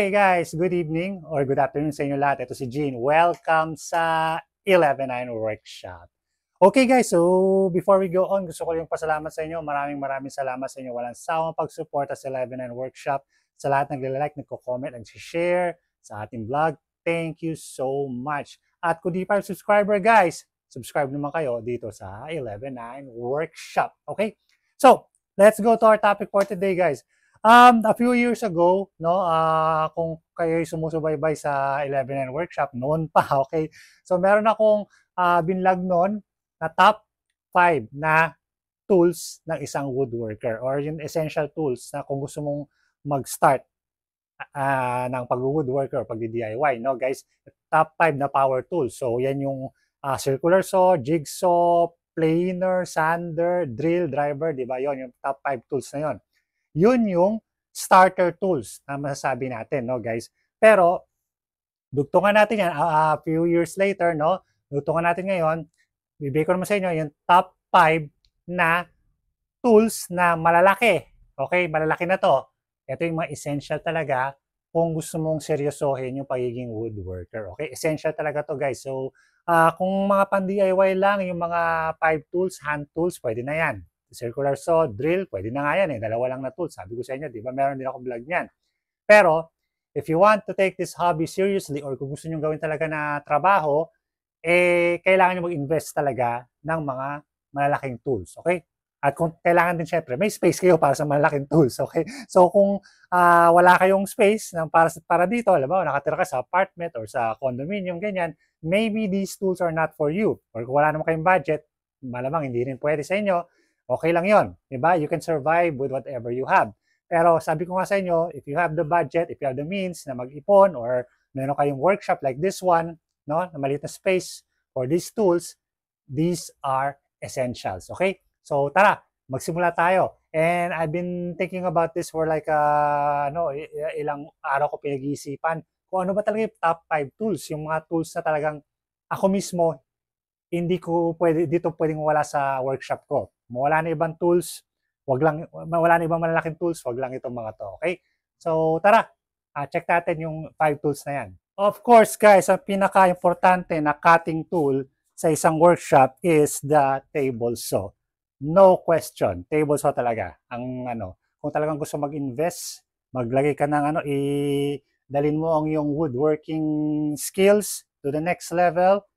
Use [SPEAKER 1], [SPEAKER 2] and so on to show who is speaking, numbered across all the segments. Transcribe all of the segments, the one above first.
[SPEAKER 1] Okay guys, good evening or good afternoon sa inyo lahat. Ito si Gene. Welcome sa 11-9 Workshop. Okay guys, so before we go on, gusto ko yung pasalamat sa inyo. Maraming salamat sa inyo. Walang sawang pagsuporta sa 11-9 Workshop. Sa lahat ng nagla-like, nagko-comment, nag-share sa ating vlog. Thank you so much. At kung di pa subscriber guys, subscribe naman kayo dito sa 11-9 Workshop. Okay? So, let's go to our topic for today guys. A few years ago, no, kung kayo sumusubaybay sa 11 Workshop, noon pa, okay? So, meron akong binlog noon na top 5 na tools ng isang woodworker or yung essential tools na kung gusto mong mag-start ng pag-woodworker or pag-DIY, no, guys? Top 5 na power tools. So, yan yung circular saw, jigsaw, planer, sander, drill, driver, di ba? Yon yung top 5 tools na yon. Yun yung starter tools na masasabi natin, no guys. Pero, dugtungan natin yan a few years later, no? Dugtungan natin ngayon, bibigay ko naman sa inyo yung top 5 na tools na malalaki. Okay, malalaki na to. Ito yung mga essential talaga kung gusto mong seryosohin yung pagiging woodworker. Okay, essential talaga to guys. So, kung mga pan-DIY lang, yung mga 5 tools, hand tools, pwede na yan. Circular saw, drill, pwede na nga yan eh. Dalawa lang na tools. Sabi ko sa inyo, di ba? Meron din ako vlog niyan. Pero, if you want to take this hobby seriously or kung gusto nyo gawin talaga na trabaho, kailangan nyo mag-invest talaga ng mga malalaking tools. Okay? At kung kailangan din syempre, may space kayo para sa malalaking tools. Okay? So, kung wala kayong space para dito, alam mo, nakatira ka sa apartment or sa condominium, ganyan, maybe these tools are not for you. Or kung wala naman kayong budget, malamang hindi rin pwede sa inyo, okay lang yon, diba? You can survive with whatever you have. Pero sabi ko nga sa inyo, if you have the budget, if you have the means na mag-ipon or meron kayong workshop like this one, no, na maliit na space for these tools, these are essentials. Okay? So tara, magsimula tayo. And I've been thinking about this for like ilang araw ko pinag-iisipan kung ano ba talaga yung top 5 tools, yung mga tools na talagang ako mismo hindi ko dito pwedeng wala sa workshop ko. Mawala na ibang tools, mawala na ibang malalaking tools, wag lang itong mga to, okay? So, tara, check natin yung 5 tools na yan. Of course, guys, ang pinaka-importante na cutting tool sa isang workshop is the table saw. No question, table saw talaga. Kung talagang gusto mag-invest, maglagay ka ng dalin mo ang yung woodworking skills to the next level,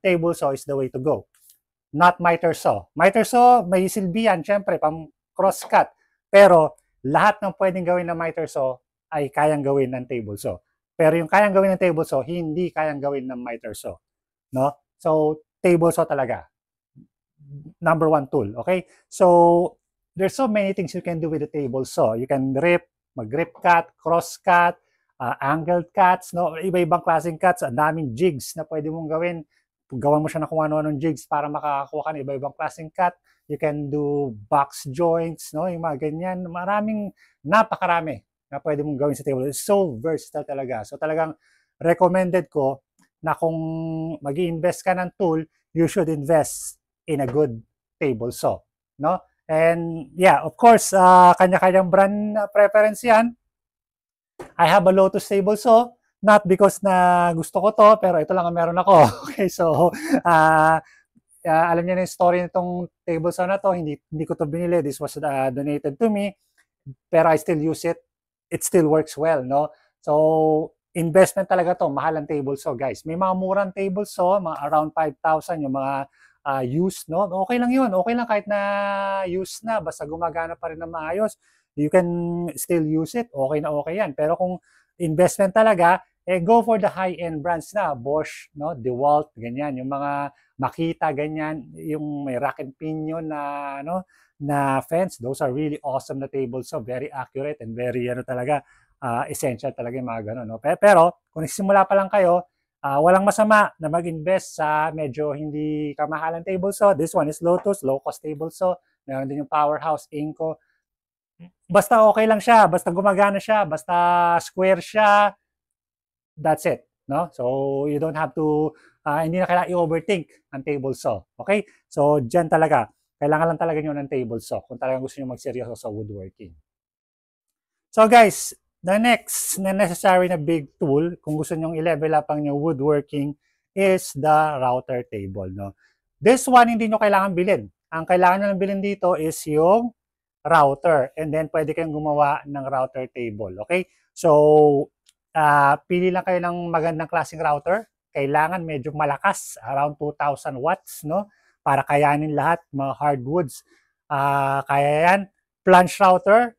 [SPEAKER 1] table saw is the way to go. Not miter saw. Miter saw, may silbi yan, syempre, pang cross-cut. Pero, lahat ng pwedeng gawin ng miter saw ay kayang gawin ng table saw. Pero yung kayang gawin ng table saw, hindi kayang gawin ng miter saw. No? So, table saw talaga. Number 1 tool. Okay? So, there's so many things you can do with the table saw. You can mag-rip cut, cross-cut, angled cuts, no? Iba-ibang klaseng cuts, ang daming jigs na pwede mong gawin. Gawan mo siya ng kung ano-anong jigs para makakakuha ka ng iba-ibang klaseng cut. You can do box joints, no? Yung mga ganyan. Napakarami na pwede mong gawin sa table. It's so versatile talaga. So talagang recommended ko na kung mag-i-invest ka ng tool, you should invest in a good table saw, no? And yeah, of course, kanya-kanyang brand preference yan. I have a Lotus table saw. Not because na gusto ko to, pero ito lang ang meron ako. Okay, so, alam niyo na yung story nitong table saw na to. Hindi ko to binili. This was donated to me. Pero I still use it. It still works well, no? So, investment talaga to. Mahal ang table saw, guys. May mga murang table saw, mga around 5,000, yung mga used, no? Okay lang yun. Okay lang kahit na used na. Basta gumagana pa rin na maayos. You can still use it. Okay na okay yan. Pero kung investment talaga, go for the high-end brands na, Bosch, no, DeWalt, ganyan, yung mga Makita, ganyan, yung may rack and pinion na fence, those are really awesome na tables, so very accurate and very talaga essential talaga yung mga ganun, no? Pero kung nagsimula pa lang kayo, walang masama na mag-invest sa medyo hindi kamahalan table saw. This one is Lotus, low-cost table saw. Meron din yung Powerhouse, Inco. Basta okay lang siya, basta gumagana siya, basta square siya, that's it, no? So, you don't have to, hindi na kailangan i-overthink ang table saw, okay? So, dyan talaga, kailangan lang talaga nyo ng table saw kung talagang gusto nyo magseryoso sa woodworking. So, guys, The next na necessary na big tool kung gusto nyong i-level up ang yung woodworking is the router table. No? This one, hindi nyo kailangan bilhin. Ang kailangan nyo lang bilhin dito is yung router. And then, pwede kayong gumawa ng router table. Okay? So, pili lang kayo ng magandang klaseng router. Kailangan medyo malakas, around 2,000 watts, no? Para kayanin lahat, mga hardwoods. Kaya yan. Plunge router,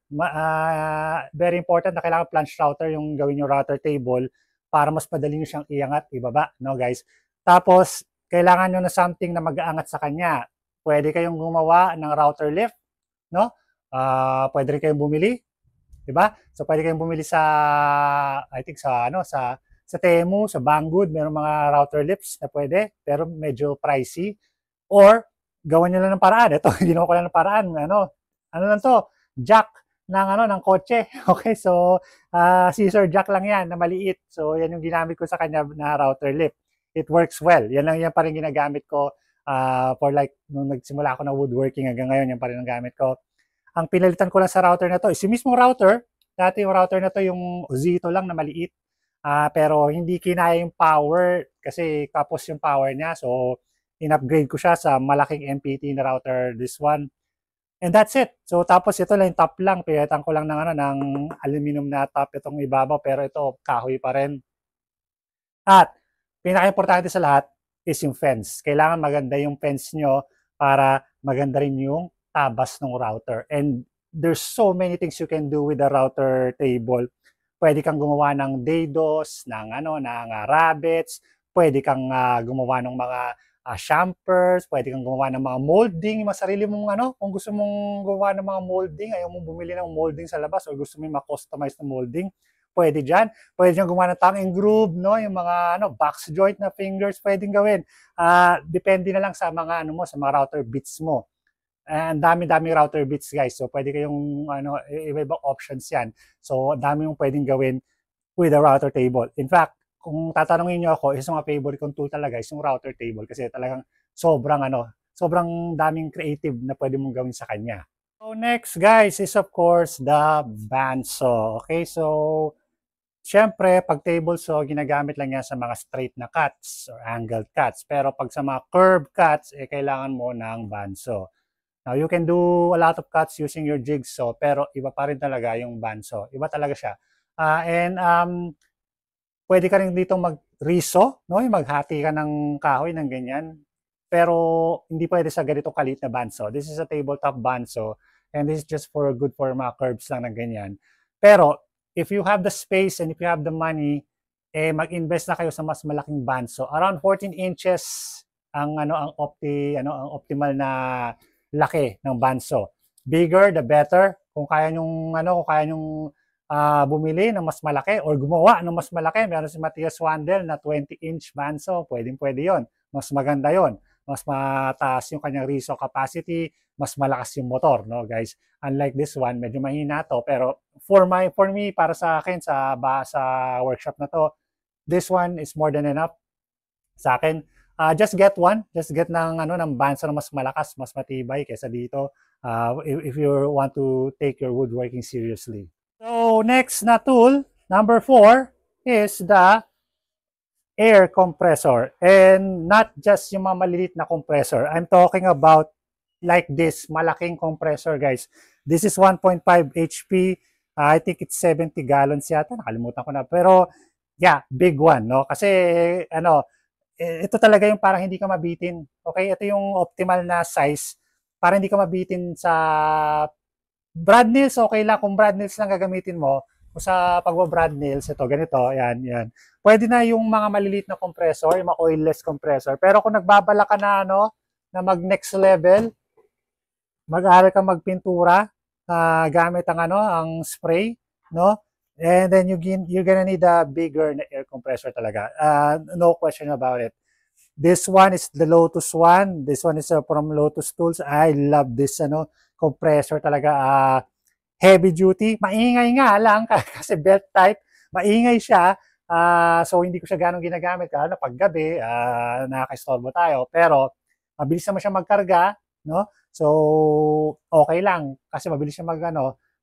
[SPEAKER 1] very important na kailangan plunge router yung gawin yung router table para mas madali nyo siyang iangat, ibaba, no guys? Tapos, kailangan nyo na something na mag-aangat sa kanya. Pwede kayong gumawa ng router lift, no? Pwede rin kayong bumili, di ba? So, pwede kayong bumili sa, I think sa Temu, sa Banggood, meron mga router lifts na pwede, pero medyo pricey. Or, gawan nyo lang ng paraan. Ito, hindi naman ko lang ng paraan. Ano lang to, jack ng kotse. Okay, so scissor jack lang yan na maliit. So yan yung ginamit ko sa kanya na router lift. It works well. Yan pa rin ginagamit ko for like nung nagsimula ako na woodworking hanggang ngayon, yan pa rin ang gamit ko. Ang pinalitan ko lang sa router na to is yung mismong router. Dati yung router na to yung Zito lang na maliit. Pero hindi kinaya yung power kasi kapos yung power niya. So in-upgrade ko siya sa malaking MPT na router, this one. And that's it. So tapos ito lang top lang, pinalitan ko lang ng aluminum na top itong ibabaw, pero ito kahoy pa rin. At pinaka-importante sa lahat is yung fence. Kailangan maganda yung fence nyo para maganda rin yung tabas ng router. And there's so many things you can do with the router table. Pwede kang gumawa ng dados, ng rabbits, pwede kang gumawa ng mga champers, pwede kang gumawa ng mga molding, mga sarili mong kung gusto mong gumawa ng mga molding, ayaw mong bumili ng molding sa labas o gusto mong ma-customize na molding, pwede dyan. Pwede dyan gumawa ng tongue and groove, no? Yung mga box joint na fingers, pwedeng gawin. Depende na lang sa mga sa mga router bits mo. Ang dami-dami router bits, guys. So pwede kayong iba-ibang options yan. So dami yung pwedeng gawin with a router table. In fact, kung tatanungin niyo ako, isang mga favorite kong tool talaga is yung router table kasi talagang sobrang daming creative na pwede mong gawin sa kanya. So next guys is of course the bandsaw. Okay, so syempre pag table saw ginagamit lang yan sa mga straight na cuts or angled cuts. Pero pag sa mga curved cuts, kailangan mo ng bandsaw. Now you can do a lot of cuts using your jigsaw pero iba pa rin talaga yung bandsaw. Iba talaga siya. Pwede ka rin dito mag-riso, no? Maghati ka ng kahoy ng ganyan. Pero hindi pwede sa ganito kalit na bandsaw. This is a tabletop bandsaw and this is just good for mga curves lang ng ganyan. Pero if you have the space and if you have the money, mag-invest na kayo sa mas malaking bandsaw. Around 14 inches ang optimal na laki ng bandsaw. Bigger the better. Kung kaya nyong bumili ng mas malaki or gumawa ng mas malaki. Meron si Matthias Wandel na 20-inch bandsaw. Pwedeng-pwede yon. Mas maganda yon. Mas mataas yung kanyang riso capacity. Mas malakas yung motor, no, guys? Unlike this one, medyo mahina to. Pero for me, para sa akin, sa workshop na to, this one is more than enough sa akin. Just get one. Just get ng bandsaw na mas malakas, mas matibay kaysa dito. If you want to take your woodworking seriously. So next na tool, number 4, is the air compressor. And not just yung mga maliliit na compressor. I'm talking about like this, malaking compressor, guys. This is 1.5 HP. I think it's 70 gallons yata. Nakalimutan ko na. Pero, yeah, big one, no? Kasi, ito talaga yung parang hindi ka mabitin. Okay? Ito yung optimal na size para hindi ka mabitin sa brad nails. Okay lang kung brad nails lang gagamitin mo. Kung sa pagwa-brad nails, ito, ganito, yan. Pwede na yung mga maliliit na compressor, yung mga oilless compressor. Pero kung nagbabala ka na, na mag next level, mag-aaral ka magpintura, gamit ang spray, no? And then you're gonna need a bigger na air compressor talaga. No question about it. This one is the Lotus one. This one is from Lotus Tools. I love this compressor talaga. Heavy duty. Maingay nga lang kasi belt type. Maingay siya. So hindi ko siya ganong ginagamit. Lalo pag gabi, nakaka-istorbo tayo. Pero mabilis naman siya magkarga, no? So okay lang kasi mabilis siya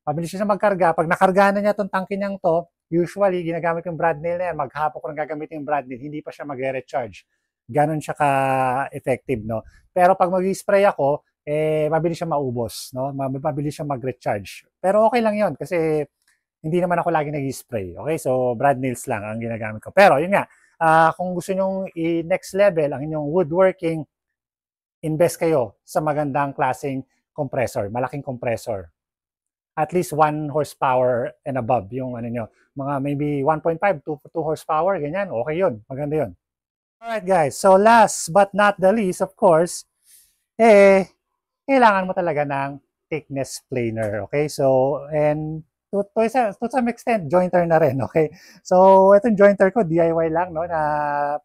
[SPEAKER 1] Mabilis siya magkarga. Pag nakarga na niya itong tangke niyang to, usually, ginagamit yung brad nail na yan. Maghapon ko nang gagamitin yung brad nail, hindi pa siya mag-recharge. Ganon siya ka-effective, no? Pero pag mag-spray ako, mabilis siya maubos, no? Mabilis siya mag-recharge. Pero okay lang yon kasi hindi naman ako lagi nag-spray. Okay? So, brad nails lang ang ginagamit ko. Pero, yun nga, kung gusto nyong i-next level ang inyong woodworking, invest kayo sa magandang klaseng compressor, malaking compressor. At least 1 horsepower and above yung ano nyo. Mga maybe 1.5 to 2 horsepower, ganyan. Okay yun. Maganda yun. Alright guys, so last but not the least, of course, kailangan mo talaga ng thickness planer. Okay? So, and to some extent, jointer na rin. Okay? So, itong jointer ko, DIY lang, no? Na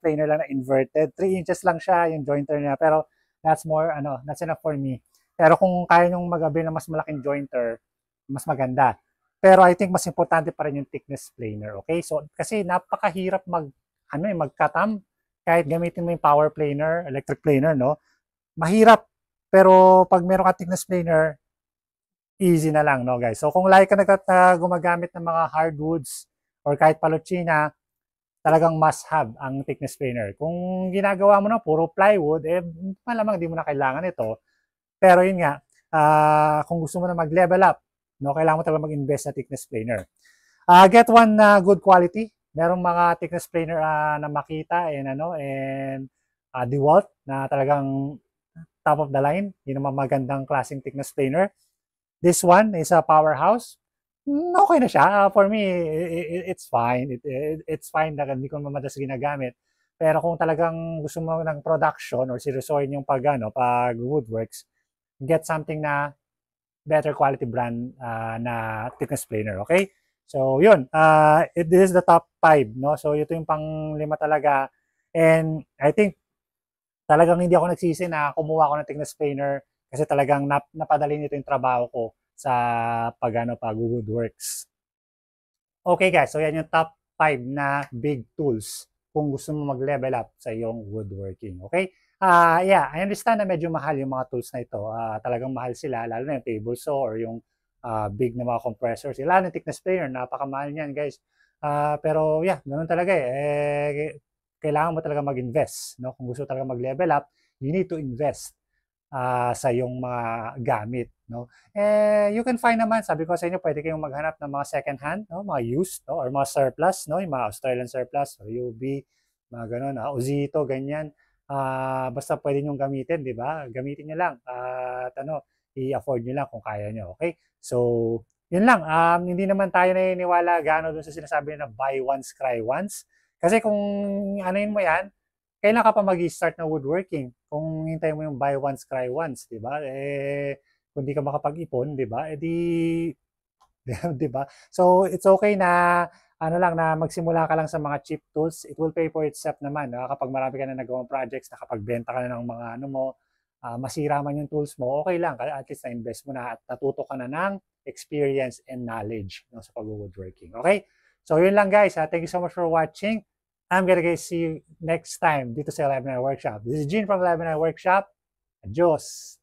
[SPEAKER 1] planer lang na inverted. 3 inches lang siya yung jointer niya. Pero, that's more, that's enough for me. Pero kung kaya nyong mag-avail ng mas malaking jointer, mas maganda. Pero I think mas importante pa rin yung thickness planer. Okay? So, kasi napakahirap magkatam kahit gamitin mo yung power planer, electric planer, no? Mahirap. Pero pag meron ka thickness planer, easy na lang, no, guys? So, kung like ka gumagamit ng mga hardwoods or kahit palutsina, talagang must have ang thickness planer. Kung ginagawa mo na puro plywood, malamang di mo na kailangan ito. Pero yun nga, kung gusto mo na mag-level up, no, kailangan mo talaga mag-invest sa thickness planer. Get one good quality. Merong mga thickness planer na makita and DeWalt na talagang top of the line. Yun naman magandang klaseng thickness planer. This one is a powerhouse. Okay na siya. For me, it's fine. It's fine na hindi ko madalas ginagamit. Pero kung talagang gusto mo ng production or seryosohin yung pag woodworks, get something na better quality brand na thickness planer. Okay? So, yun. This is the top 5. No? So, ito yung pang 5 talaga. And I think talagang hindi ako nagsisi na kumuha ako ng thickness planer kasi talagang napadali nito yung trabaho ko sa pag woodworks. Okay guys, so yan yung top 5 na big tools kung gusto mo mag-level up sa iyong woodworking. Okay? Yeah, I understand na medyo mahal yung mga tools na ito. Talagang mahal sila, lalo na yung table saw or yung big na mga compressors. Lalo na yung thickness planer, napakamahal niyan guys. Pero yeah, ganun talaga kailangan mo talaga mag-invest. No? Kung gusto talaga mag-level up, you need to invest sa iyong mga gamit. No? You can find naman, sabi ko sa inyo, pwede kayong maghanap ng mga second hand, no? Mga used, no? Or mga surplus, no? Yung mga Australian surplus, or UB, mga ganun, Ozito, ganyan. Basta pwede nyong gamitin, di ba? Gamitin nyo lang. At i-afford nyo lang kung kaya nyo. Okay? So, yun lang. Hindi naman tayo naniniwala gaano dun sa sinasabi na buy once, cry once. Kasi kung anuin mo yan, kailan ka pa mag-start na woodworking? Kung hintayin mo yung buy once, cry once, di ba? Kung di ka makapag-ipon, di ba? Di ba? So, it's okay na na magsimula ka lang sa mga cheap tools. It will pay for itself naman. Kapag marami ka na nagawang projects, nakapagbenta ka na ng mga masira man yung tools mo, okay lang. At least na-invest mo na at natuto ka na ng experience and knowledge sa pag-woodworking. Okay? So, yun lang guys. Thank you so much for watching. I'm gonna see you next time dito sa 11 Workshop. This is Gene from 11 Workshop. Adios!